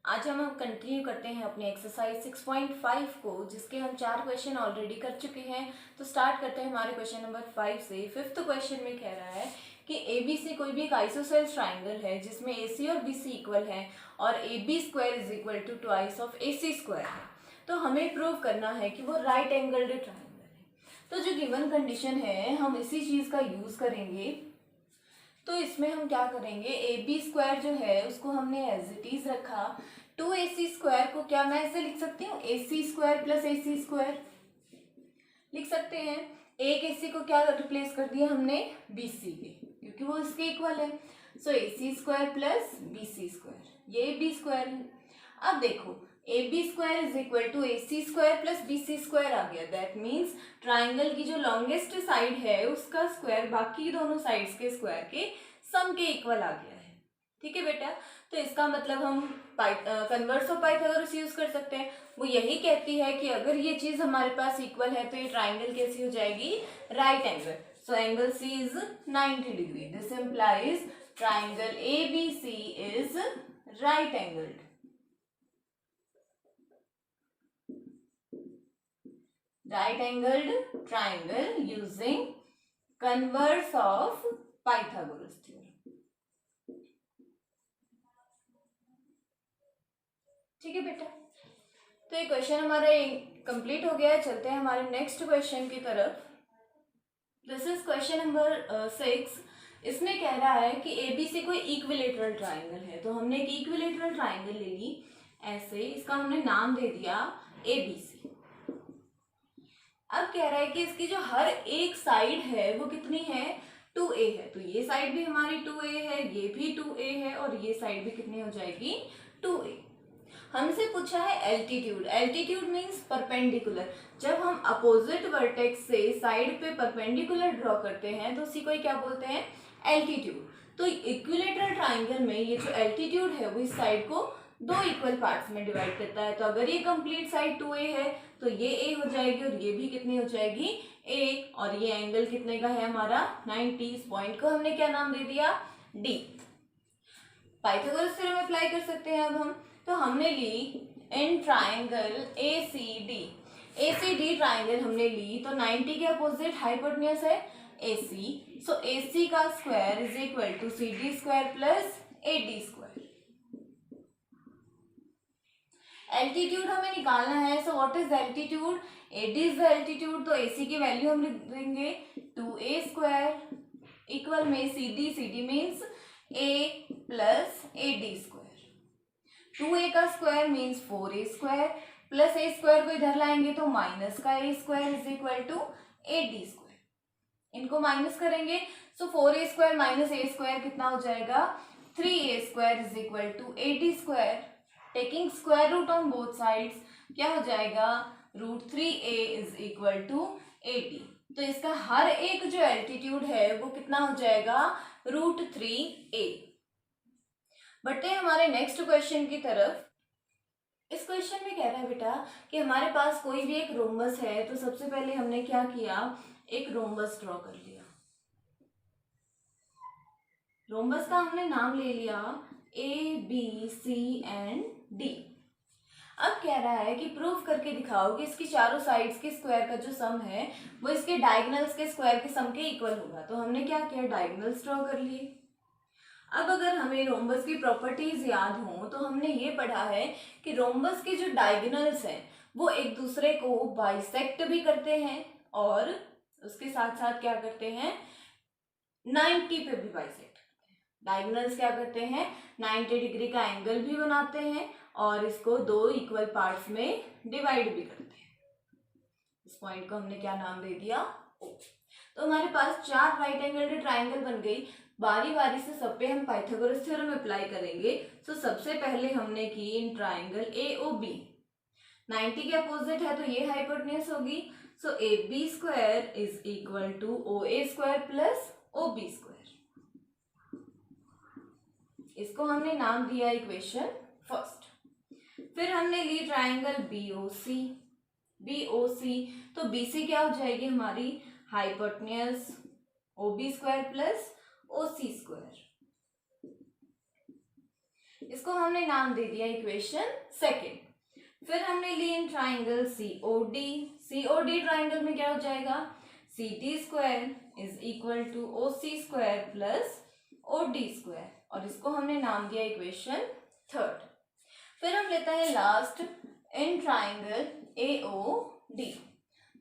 आज हम कंटिन्यू करते हैं अपने एक्सरसाइज 6.5 को, जिसके हम 4 क्वेश्चन ऑलरेडी कर चुके हैं। तो स्टार्ट करते हैं हमारे क्वेश्चन नंबर 5 से। फिफ्थ क्वेश्चन में कह रहा है कि ए बी सी कोई भी एक आइसोसेल्स ट्राइंगल है जिसमें ए सी और बी सी इक्वल है और A B square is equal to twice of A C square है। तो हमें प्रूव करना है कि वो राइट एंगल्ड ट्राइंगल है। तो जो गिवन कंडीशन है हम इसी चीज़ का यूज़ करेंगे। तो इसमें हम क्या करेंगे, ए बी स्क्वायर जो है उसको हमने एज इट इज रखा। टू ए सी स्क्वायर को क्या मैं ऐसे लिख सकती हूँ, ए सी स्क्वायर प्लस ए सी स्क्वायर लिख सकते हैं। एक ए सी को क्या रिप्लेस कर दिया हमने, बी सी के, क्योंकि वो इसके इक्वल है। So A C square plus B C square, ये बी स्क्वायर है। अब देखो A B square is equal to A C square plus B C square आ गया। दैट मीन्स ट्राइंगल की जो लॉन्गेस्ट साइड है उसका स्क्वायर बाकी दोनों साइड्स के स्क्वायर के सम के इक्वल आ गया है। ठीक है बेटा, तो इसका मतलब हम कन्वर्स ऑफ पाइथागोरस यूज कर सकते हैं। वो यही कहती है कि अगर ये चीज हमारे पास इक्वल है तो ये ट्राइंगल कैसी हो जाएगी, right angle. So angle C is 90 degree. This implies triangle A B C is right angled. Right angled triangle using converse of Pythagoras theorem। ठीक है बेटा, तो ये क्वेश्चन हमारा कंप्लीट हो गया है। चलते हैं हमारे नेक्स्ट क्वेश्चन की तरफ। This is question number 6। इसमें कह रहा है कि ए बी सी कोई इक्विलेटरल ट्राइंगल है। तो हमने एक इक्विलेटरल ट्राइंगल ले ली ऐसे, इसका हमने नाम दे दिया ए बी सी। अब कह रहा है कि इसकी जो हर एक साइड है वो कितनी है, 2a है। तो ये साइड भी हमारी 2a है, ये भी 2a है और ये साइड भी कितनी हो जाएगी, 2a। हमसे पूछा है एल्टीट्यूड। Altitude means perpendicular. जब हम अपोजिट वर्टेक्स से साइड पे परपेंडिकुलर ड्रॉ करते हैं तो उसी को क्या बोलते हैं, एल्टीट्यूड। तो इक्विलेटरल ट्राइंगल में ये जो एल्टीट्यूड है वो इस साइड को दो इक्वल पार्ट्स में डिवाइड करता है। तो अगर ये कंप्लीट साइड 2a है तो ये a हो जाएगी और ये भी कितनी हो जाएगी, a। और ये एंगल कितने का है हमारा, 90। इस पॉइंट को हमने क्या नाम दे दिया, d। पाइथागोरस थ्योरम अप्लाई कर सकते हैं अब हम। तो हमने ली in triangle A C D triangle हमने ली। तो 90 के अपोजिट हाइपोटेन्यूज है ए सी। सो ए सी का square is equal to C D square plus A D square. Altitude हमें निकालना है। So what is altitude, AD is the altitude. तो एसी की वैल्यू हम लिख देंगे 2a स्क्वायर इक्वल में C D means a plus A D square. 2a का square means 4a square plus a square को इधर लाएंगे तो माइनस का a square is equal to A D square. इनको माइनस करेंगे। So 4a square minus a square कितना हो जाएगा, 3a square is equal to A D square. Taking square root on both sides क्या हो जाएगा, √3a इज इक्वल टू 80। तो इसका हर एक जो एल्टीट्यूड है वो कितना हो जाएगा, √3a। बढ़ते हैं हमारे नेक्स्ट क्वेश्चन की तरफ। इस क्वेश्चन में कह रहा है बेटा कि हमारे पास कोई भी एक रोम्बस है। तो सबसे पहले हमने क्या किया, एक रोम्बस ड्रॉ कर लिया। रोम्बस का हमने नाम ले लिया A B C and D. अब कह रहा है कि प्रूव करके दिखाओ कि इसकी चारों साइड्स के स्क्वायर का जो सम है वो इसके डायगोनल्स के स्क्वायर के सम के इक्वल होगा। तो हमने क्या किया, डायगोनल्स ड्रॉ कर लिए। अब अगर हमें रोम्बस की प्रॉपर्टीज याद हो तो हमने ये पढ़ा है कि रोम्बस के जो डायगोनल्स हैं वो एक दूसरे को बाइसेक्ट भी करते हैं और उसके साथ साथ क्या करते हैं, 90 पे भी बाइसेक्ट। डायगोनल्स क्या करते हैं, 90 डिग्री का एंगल भी बनाते हैं और इसको दो इक्वल पार्ट्स में डिवाइड भी करते हैं। इस पॉइंट को हमने क्या नाम दे दिया, O। तो हमारे पास 4 राइट एंगल्ड ट्राइंगल बन गई। बारी बारी से सब पे हम पाइथागोरस थ्योरम अप्लाई करेंगे। सो सबसे पहले हमने की इन ट्राइंगल ए ओ बी, 90 के अपोजिट है तो ये हाइपोटेन्यूज होगी। So A B square is equal to O A square plus O B square. इसको हमने नाम दिया इक्वेशन फर्स्ट। फिर हमने ली ट्राइंगल बी ओ सी। तो बी सी क्या हो जाएगी हमारी, hypotenuse O B square plus O C square. इसको हमने नाम दे दिया इक्वेशन सेकेंड। फिर हमने ली in triangle COD। COD triangle में क्या हो जाएगा, CT square is equal to OC square plus OD square, और इसको हमने नाम दिया इक्वेशन थर्ड। फिर हम लेते हैं लास्ट इन ट्राइंगल AOD।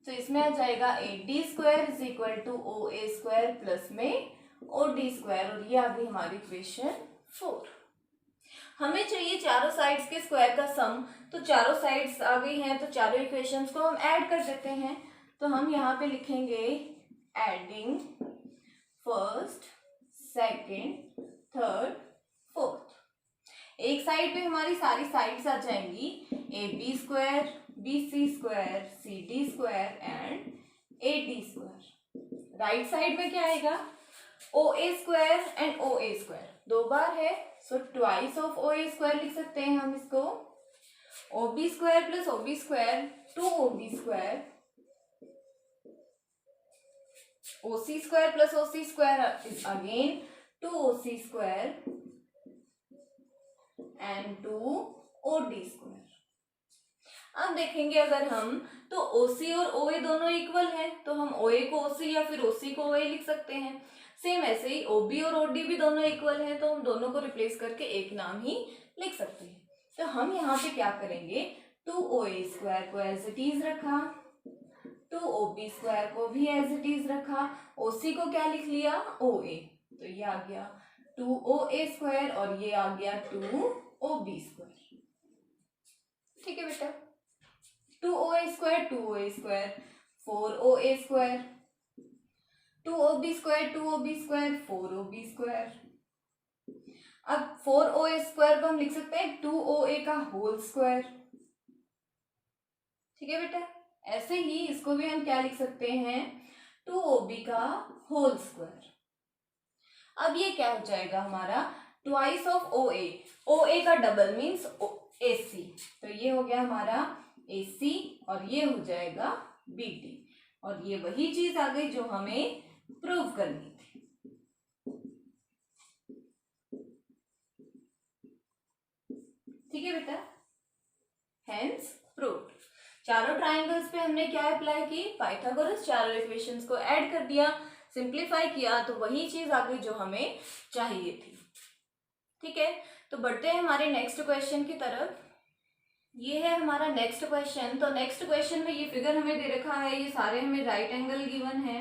तो इसमें आ जाएगा AD square is equal to OA square plus में OD स्क्वायर, और ये आ गई हमारी इक्वेशन 4। हमें चाहिए चारों साइड्स के स्क्वायर का सम, तो चारों साइड्स आ गई हैं, तो चारों इक्वेशंस को हम ऐड कर देते हैं। तो हम यहाँ पे लिखेंगे adding first, second, third, fourth. एक साइड पे हमारी सारी साइड्स आ जाएंगी, AB square, BC square, CD square and AD square. Right side में क्या आएगा, OA square and OA square, दो बार है, so twice of OA square लिख सकते हैं हम इसको। OB square plus OB square 2OB square, OC square plus OC square is again 2OC square and 2OD square. अब देखेंगे अगर हम, तो OC और OA दोनों इक्वल हैं, तो हम OA को OC या फिर OC को OA लिख सकते हैं। सेम ऐसे ही OB और OD भी दोनों इक्वल हैं, तो हम दोनों को रिप्लेस करके एक नाम ही लिख सकते हैं। तो हम यहाँ पे क्या करेंगे, 2OA स्क्वायर को एज इट इज रखा, 2OB स्क्वायर को भी एज इट इज रखा, OC को क्या लिख लिया, OA, तो ये आ गया 2OA स्क्वायर और ये आ गया 2OB स्क्वायर। ठीक है बेटा, 2OA square 2OA square 4OA square, 2OB square 2OB square 4OB square. अब 4OA स्क्वायर को हम लिख सकते हैं 2OA का होल स्क्वायर। ठीक है बेटा, ऐसे ही इसको भी हम क्या लिख सकते हैं, 2OB का होल स्क्वायर। अब ये क्या हो जाएगा हमारा, ट्वाइस ऑफ OA, OA का डबल मीन्स AC, तो ये हो गया हमारा AC और ये हो जाएगा BD, और ये वही चीज आ गई जो हमें प्रूव करनी थी। ठीक है बेटा, हेंस प्रूव्ड। चारों ट्राइंगल्स पे हमने क्या अप्लाई की, पाइथागोरस, चारों इक्वेशंस को ऐड कर दिया, सिंप्लीफाई किया, तो वही चीज आ गई जो हमें चाहिए थी। ठीक है, तो बढ़ते हैं हमारे नेक्स्ट क्वेश्चन की तरफ। ये है हमारा नेक्स्ट क्वेश्चन। तो नेक्स्ट क्वेश्चन में ये फिगर हमें दे रखा है, ये सारे हमें राइट एंगल गिवन है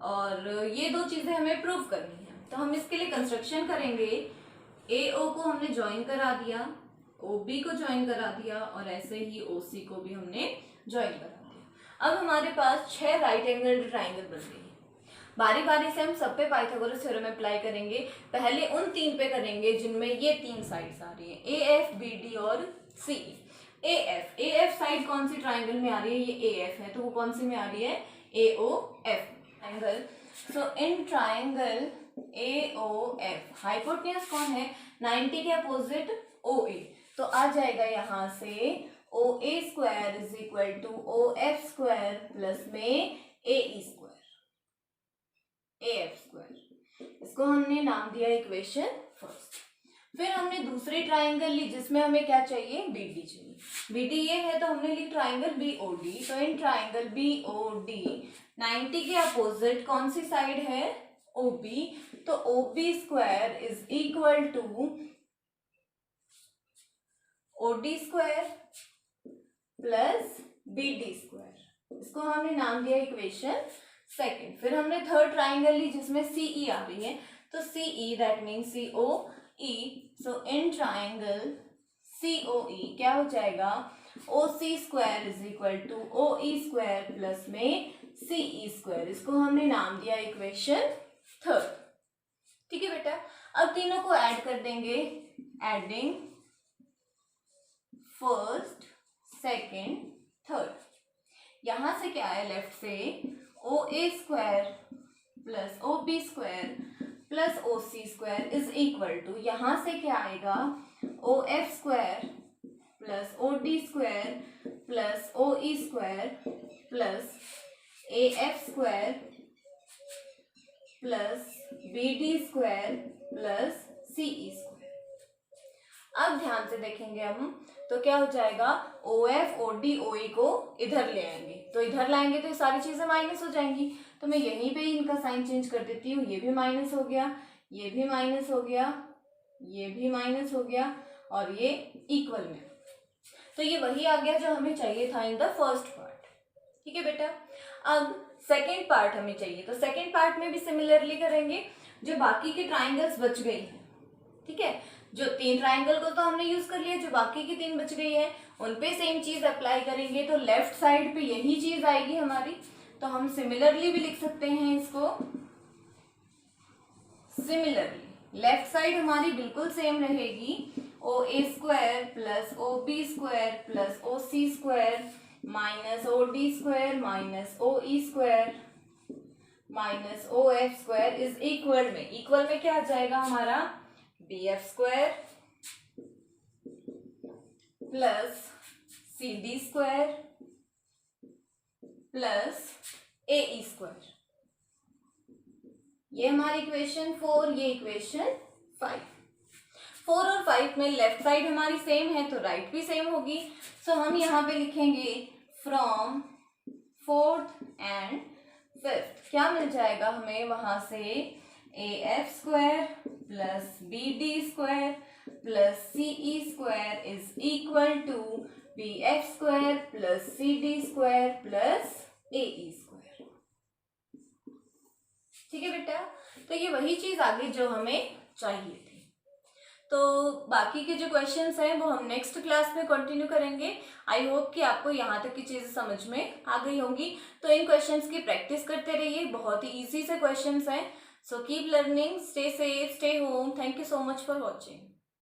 और ये दो चीजें हमें प्रूव करनी है। तो हम इसके लिए कंस्ट्रक्शन करेंगे, AO को हमने ज्वाइन करा दिया, OB को ज्वाइन करा दिया और ऐसे ही OC को भी हमने ज्वाइन करा दिया। अब हमारे पास 6 राइट एंगल ट्राइंगल बन गई। बारी बारी से हम सब पे पाइथागोरस थ्योरम अप्लाई करेंगे। पहले उन 3 पे करेंगे जिनमें ये 3 साइड्स आ रही है, AF, BD और CE। AF साइड कौन सी ट्राइंगल में आ रही है, ये AF है, तो वो कौन सी में आ रही है, AOF angle. So in triangle AOF hypotenuse कौन है, 90 के अपोजिट OA, तो आ जाएगा यहाँ से OA square is equal to OF square plus में AE स्क्वायर, AF स्क्वायर। इसको हमने नाम दिया इक्वेशन फर्स्ट। फिर हमने दूसरी ट्राइंगल ली जिसमें हमें क्या चाहिए, BD चाहिए। BD ये है तो हमने ली ट्राइंगल BOD। तो इन ट्राइंगल BOD 90 के अपोजिट कौन सी साइड है, OB, तो OB square is equal to OD square plus BD square. इसको हमने नाम दिया इक्वेशन सेकंड। फिर हमने थर्ड ट्राइंगल ली जिसमें CE आ रही है, तो CE that means COE। So in triangle COE क्या हो जाएगा, OC square is equal to OE square plus में CE स्क्वायर। इसको हमने नाम दिया इक्वेशन थर्ड। ठीक है बेटा, अब तीनों को ऐड कर देंगे, एडिंग फर्स्ट, सेकेंड, थर्ड। यहां से क्या है, लेफ्ट से OA square plus OB square plus OC square is equal to, यहां से क्या आएगा, OF square plus OD square plus OE square plus AF square plus BD square plus CE square. अब ध्यान से देखेंगे हम तो क्या हो जाएगा, OF OD OE को इधर ले आएंगे, तो इधर लाएंगे तो ये सारी चीजें माइनस हो जाएंगी, तो मैं यहीं पे ही इनका साइन चेंज कर देती हूँ। ये भी माइनस हो गया, ये भी माइनस हो गया, ये भी माइनस हो गया और ये इक्वल में, तो ये वही आ गया जो हमें चाहिए था इन द फर्स्ट पार्ट। ठीक है बेटा, अब सेकेंड पार्ट हमें चाहिए, तो सेकेंड पार्ट में भी सिमिलरली करेंगे। जो बाकी के ट्राइंगल्स बच गई हैं, ठीक है, जो 3 ट्राइंगल को तो हमने यूज कर लिया, जो बाकी की 3 बच गई है उन पे सेम चीज अप्लाई करेंगे, तो लेफ्ट साइड पे यही चीज आएगी हमारी, तो हम सिमिलरली भी लिख सकते हैं इसको। सिमिलरली लेफ्ट साइड हमारी बिल्कुल सेम रहेगी, OA square plus OB square plus OC square minus OD square minus OE square minus OF square is equal में क्या आ जाएगा हमारा, BF square plus CD square plus AE square. ये हमारी equation 4, ये इक्वेशन 5। 4 और 5 में लेफ्ट साइड हमारी सेम है तो राइट भी सेम होगी, सो हम यहाँ पे लिखेंगे फ्रॉम 4th एंड 5th क्या मिल जाएगा हमें वहां से, AF square plus BD square plus CE square is equal to BF square plus CD square plus AE square. ठीक है बेटा, तो ये वही चीज आगे जो हमें चाहिए थी। तो बाकी के जो क्वेश्चंस हैं वो हम नेक्स्ट क्लास में कंटिन्यू करेंगे। आई होप कि आपको यहाँ तक की चीजें समझ में आ गई होंगी, तो इन क्वेश्चंस की प्रैक्टिस करते रहिए, बहुत ही इजी से क्वेश्चंस हैं। So keep learning, stay safe, stay home. Thank you so much for watching.